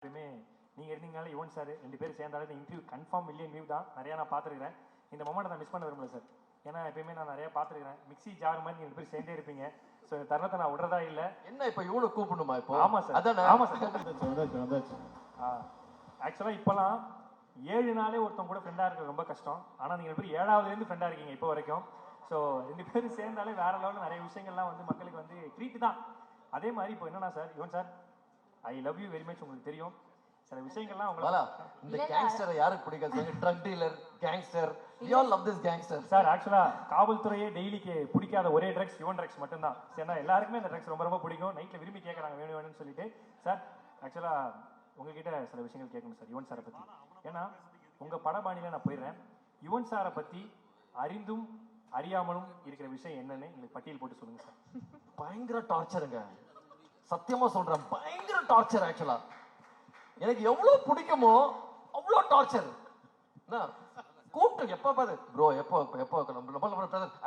எப்பயுமே நீங்கள் இருந்தீங்கனால யுவன் சார் 2 பேரும் சேர்ந்தாலும் இந்த இன்டர்வியூ கன்ஃபார்ம் மில்லியன் வியூ தான். நிறையா நான் பார்த்துருக்கிறேன். இந்த மொமெண்ட் நான் மிஸ் பண்ண விரும்பல சார். ஏன்னா எப்பயுமே நான் நிறையா பார்த்துருக்கிறேன். மிக்ஸி ஜார் மாதிரி நீங்கள் 2 பேர் சேர்ந்தே இருப்பீங்க. ஸோ இந்த தருணத்தை நான் விடுறதா இல்லை. என்ன இப்போ இவனை கூப்பிடணுமா இப்போ? ஆமாம் சார், அதானே? ஆமாம் சார். ஆக்சுவலாக இப்போலாம் 7 நாளே ஒருத்தவங்க கூட ஃப்ரெண்டாக இருக்கிறது ரொம்ப கஷ்டம். ஆனால் நீங்கள் 2 பேர் 7வதுலேருந்து ஃப்ரெண்டாக இருக்கீங்க இப்போ வரைக்கும். ஸோ 2 பேரும் சேர்ந்தாலே வேற லெவலில் நிறைய விஷயங்கள்லாம் வந்து மக்களுக்கு வந்து ட்ரீட் தான். அதே மாதிரி இப்போ என்னன்னா sir, Yuvan sir I love you very much. உங்களுக்கு தெரியும் சில விஷயங்கள்லாம் உங்களுக்கு இந்த கேங்ஸ்டரை யாருக்கு பிடிக்காது? Drug dealer, gangster, we all love this gangster. Sir ஆக்சுவலா காவல்துறையே டெய்லிக்கு பிடிக்காத ஒரே ட்ரக்ஸ் யுவன் ட்ரக்ஸ் மட்டும்தான். சரினா எல்லாருக்குமே இந்த ட்ரக்ஸ் ரொம்ப ரொம்ப பிடிக்கும். நைட்ல விரும்பி கேட்கறாங்க வேணும் வேணும்னு சொல்லிட்டு. சார் ஆக்சுவலா உங்ககிட்ட சில விஷயங்கள் கேட்கணும் சார் யுவன் சாரை பத்தி. ஏன்னா உங்க படபாணியில நான் போயிடுறேன். யுவன் சாரை பத்தி அறிந்தும் அறியாமலும் இருக்கிற விஷயம் என்னன்னு எங்களுக்கு பட்டியல் போட்டு சொல்லுங்க சார். பயங்கர டார்ச்சருங்க, சத்தியமா சொல்றேன். பயங்கர டார்ச்சர். ஆக்சுவலா எனக்கு எவ்வளவு பிடிக்குமோ அவ்வளோ டார்ச்சர். கூப்பிட்டு எப்போ பாரு ப்ரோ எப்போ I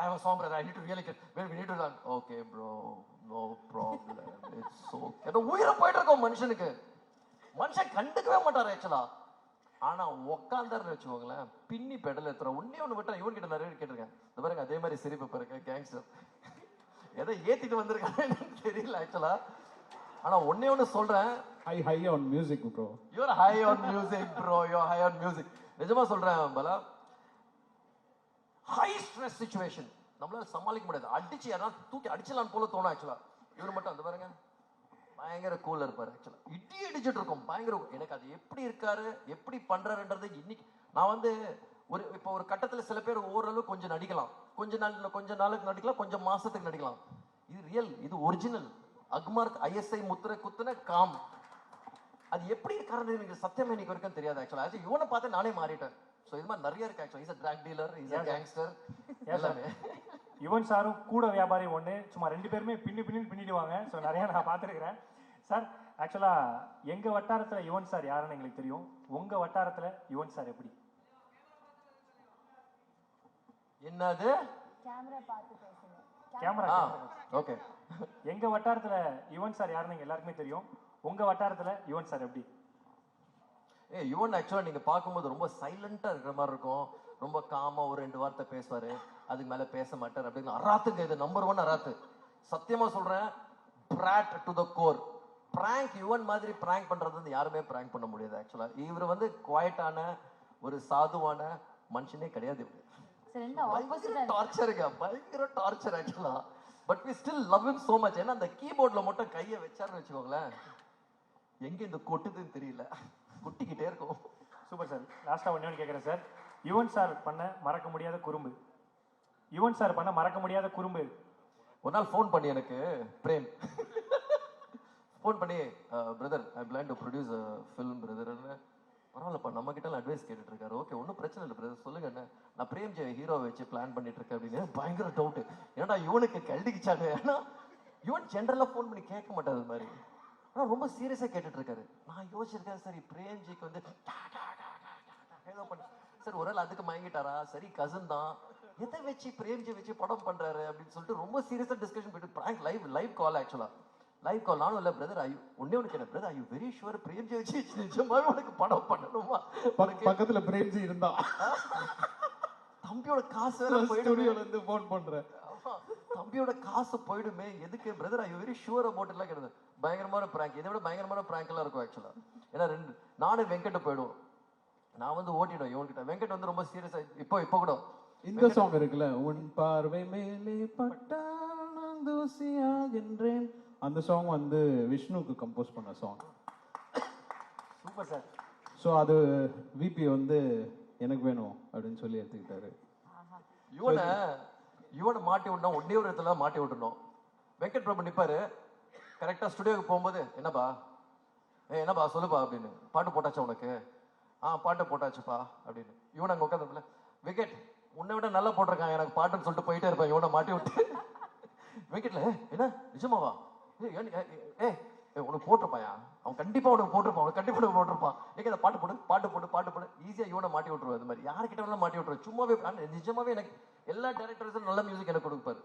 have a song brother I need to really get where we need to learn. Okay bro, no problem, it's okay. ஏதோ உயிரை போயிட்டு இருக்கோம் மனுஷனுக்கு. மனுஷன் கண்டுக்கவே மாட்டார் ஆக்சுவலா. ஆனா உக்காந்தாருன்னு வச்சுக்கோங்களேன், பின்னி பெடல் ஏத்துற ஒன்னே ஒன்று விட்டா. இவன் கிட்ட நிறைய கேட்டிருக்கேன். இந்த பாருங்க அதே மாதிரி சிரிப்பு பாருங்க, கேங்ஸ்டர் எதை ஏத்திட்டு வந்திருக்காங்க தெரியல ஆக்சுவலா. ஆனா ஒன்னே ஒன்று சொல்றேன், high on music bro. You're high on music bro, you're high on music. நிஜமா சொல்றேன் பலா, ஹை ஸ்ட்ரெஸ் சிச்சுவேஷன் நம்மளால சமாளிக்க முடியாது. அடிச்சு யாராவது தூக்கி அடிச்சலான்னு போல தோணும் ஆக்சுவலா. இவர் மட்டும் அந்த பாருங்க பயங்கர கூலா இருப்பாரு ஆக்சுவலா. இடி அடிச்சுட்டு இருக்கோம் பயங்கர. எனக்கு அது எப்படி இருக்காரு எப்படி பண்றாருன்றது இன்னைக்கு நான் வந்து இப்போ ஒரு கட்டத்துல சில பேர் ஓரளவு கொஞ்சம் நடிக்கலாம், கொஞ்ச நாளுக்கு நடிக்கலாம், கொஞ்சம் மாசத்துக்கு நடிக்கலாம். இது ரியல், இது ஒரிஜினல். அக்மார்க் ஐஎஸ்ஐ முத்திரை குத்துன காம். அது எப்படி இருக்காருன்னு எனக்கு சத்தியமா இன்னைக்கு வரைக்கும் தெரியாது ஆக்சுவலா. இவனை பார்த்து நானே மாறிட்டேன். ஸோ இது மாதிரி நிறைய இருக்கு ஆக்சுவலா. Is drug dealer, is gangster எல்லாமே. யுவன் சாரும் கூட வியாபாரி ஒன்று, சும்மா 2 பேருமே பின்னிடுவாங்க. ஸோ நிறைய நான் பார்த்துருக்கிறேன் சார். ஆக்சுவலா எங்க வட்டாரத்துல யுவன் சார் யாருன்னு எங்களுக்கு தெரியும். உங்க வட்டாரத்துல யுவன் சார் எப்படி? என்னது? Camera okay. எங்க வட்டாரத்துல யுவன் சார் யாருன்னு எல்லாருக்குமே தெரியும். உங்க வட்டாரத்துல யுவன் சார் எப்படி? யுவன் ஆக்சுவலா நீங்க பார்க்கும்போது ரொம்ப சைலண்டா இருக்கிற மாதிரி இருக்கும். ரொம்ப காமா ஒரு 2 வார்த்தை பேசுவாரு, அதுக்கு மேல பேச மாட்டார் அப்படின்னு. அராத்துங்க, இது நம்பர் 1 அராத்து. சத்தியமா சொல்றேன், fraud to the core. Prank Yuvan மாதிரி பிராங்க் பண்றது வந்து யாருமே பிராங்க் பண்ண முடியாது ஆக்சுவலா. இவர் வந்து குவாய்ட்டான ஒரு சாதுவான மனுஷனே கிடையாது. டார்ச்சருங்க, பயங்கர டார்ச்சர் ஆக்சுவலா. But we still love him so much. ஏன்னா அந்த கீபோர்ட்ல மட்டும் கையை வச்சாருன்னு வச்சுக்கோங்களேன், எங்க இந்த கொட்டுதுன்னு தெரியல, கொட்டிக்கிட்டே இருக்கும். Super sir. லாஸ்டா ஒண்ணு கேட்கறேன் சார். யுவன் சார் பண்ண மறக்க முடியாத குறும்பு. யுவன் சார் பண்ண மறக்க முடியாத குறும்பு. ஒரு நாள் ஃபோன் பண்ணி எனக்கு பிரேம் ஃபோன் பண்ணி, brother I plan to produce film brother. பரவாயில்லப்பா, நம்ம கிட்ட அட்வைஸ் கேட்டுட்டு இருக்காரு. ஓகே ஒன்றும் பிரச்சனை இல்லை பிரதர், சொல்லுங்க என்ன. நான் பிரேம்ஜி ஹீரோ வச்சு பிளான் பண்ணிட்டு இருக்கேன் அப்படின்னு. பயங்கர டவுட், ஏன்னா இவனுக்கு கல்டிக்கிச்சாங்க. ஏன்னா இவன் ஜென்ரலா ஃபோன் பண்ணி கேட்க மாட்டாரு அது மாதிரி. ஆனால் ரொம்ப சீரியஸா கேட்டுட்டு இருக்காரு. நான் யோசிச்சிருக்கேன், சரி பிரேம்ஜிக்கு வந்து ஏதோ பண்ண சார் ஒரு நாள் அதுக்கு மயங்கிட்டாரா, சரி கசன் தான், எதை வச்சு பிரேம்ஜி வச்சு படம் பண்றாரு அப்படின்னு சொல்லிட்டு ரொம்ப சீரியஸா டிஸ்கஷன் போயிட்டு பிராங்க் லைவ் கால் ஆக்சுவலா. லைவ் கால். நானும் இல்லை பிரதர், ஒன்னே ஒன்று கேட்டேன், brother I you very sure Premji வச்சு நிஜமாவே உனக்கு படம் பண்ணணுமா? பக்கத்துல பிரேம்ஜி இருந்தா தம்பியோட காசு போயிட்டு போன் பண்றேன். தம்பியோட காசு போயிடுமே எதுக்கு brother I you very sure about எல்லாம் கேட்டது. பயங்கரமான பிராங்க், இதை விட பயங்கரமான பிராங்க் எல்லாம் இருக்கும் ஆக்சுவலா. ஏன்னா நானும் வெங்கட்ட போயிடுவோம். நான் வந்து ஓட்டிடுவேன் இவன்கிட்ட. வெங்கட் வந்து ரொம்ப சீரியஸா இப்போ கூட இந்த சாங் இருக்குல்ல, உன் பார்வை மேலே பட்டால் தூசியாகின்றேன், அந்த சாங் வந்து விஷ்ணுக்கு கம்போஸ் பண்ண சாங். Super sir. ஸோ அது விபி வந்து எனக்கு வேணும் அப்படின்னு சொல்லி எடுத்துக்கிட்டாரு. இவனை மாட்டி விடணும், ஒன்னே ஒரு இடத்துல மாட்டி விட்டுணும். வெங்கட் பிரபு நிப்பாரு கரெக்டா ஸ்டுடியோக்கு போகும்போது, என்னப்பா சொல்லுப்பா அப்படின்னு. பாட்டு போட்டாச்சா உனக்கு? பாட்டு போட்டாச்சுப்பா அப்படின்னு. இவன் அங்க உட்காந்து, விக்கெட் உன்னை விட நல்லா போட்டிருக்கான் எனக்கு பாட்டுன்னு சொல்லிட்டு போயிட்டே இருப்பான். இவனை மாட்டி விட்டு விக்கெட்ல என்ன நிஜமாவா உனக்கு போட்டிருப்பாயா, அவன் கண்டிப்பா உனக்கு போட்டிருப்பான், அவனுக்கு கண்டிப்பா போட்டிருப்பான். நீங்க பாட்டு போடு ஈஸியா இவனை மாட்டி விட்டுருவான். அது மாதிரி யாருக்கிட்ட வேணாலும் மாட்டி விட்டுருவேன் சும்மாவே. நிஜமாவே எனக்கு எல்லா டைரக்டர்ஸும் நல்ல மியூசிக் எனக்கு கொடுப்பாரு.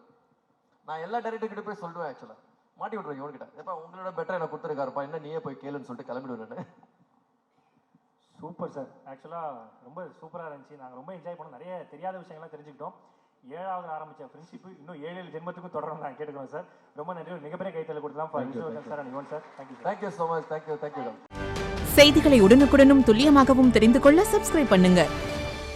நான் எல்லா டைரக்டர் கிட்ட போய் சொல்லுவேன் ஆக்சுவலா, மாட்டி விட்டுருவேன் இவன்கிட்ட. எப்ப உங்களோட பெட்டர் எனக்கு கொடுத்துருக்காருப்பா, என்ன நீயே போய் கேளுன்னு சொல்லிட்டு கிளம்பிடுவேன். Super sir. ஆக்சுவலாக ரொம்ப சூப்பராக இருந்துச்சு. நாங்கள் ரொம்ப என்ஜாய் பண்ணோம். நிறைய தெரியாத விஷயங்கள்லாம் தெரிஞ்சுக்கிட்டோம். 7வது ஆரம்பித்த ஃப்ரெண்ட்ஷிப்பு இன்னும் 7 ஜென்மத்துக்கும் தொடரணும் நான் கேட்டுக்கிறோம் சார். ரொம்ப நன்றி. ஒரு மிகப்பெரிய கைத்தல் கொடுத்தலாம் for Vishnuvardhan sir and Yuvan sir. Thank you. Thank you so much. Thank you. செய்திகளை உடனுக்குடனும் துல்லியமாகவும் தெரிந்து கொள்ள சப்ஸ்கிரைப் பண்ணுங்க.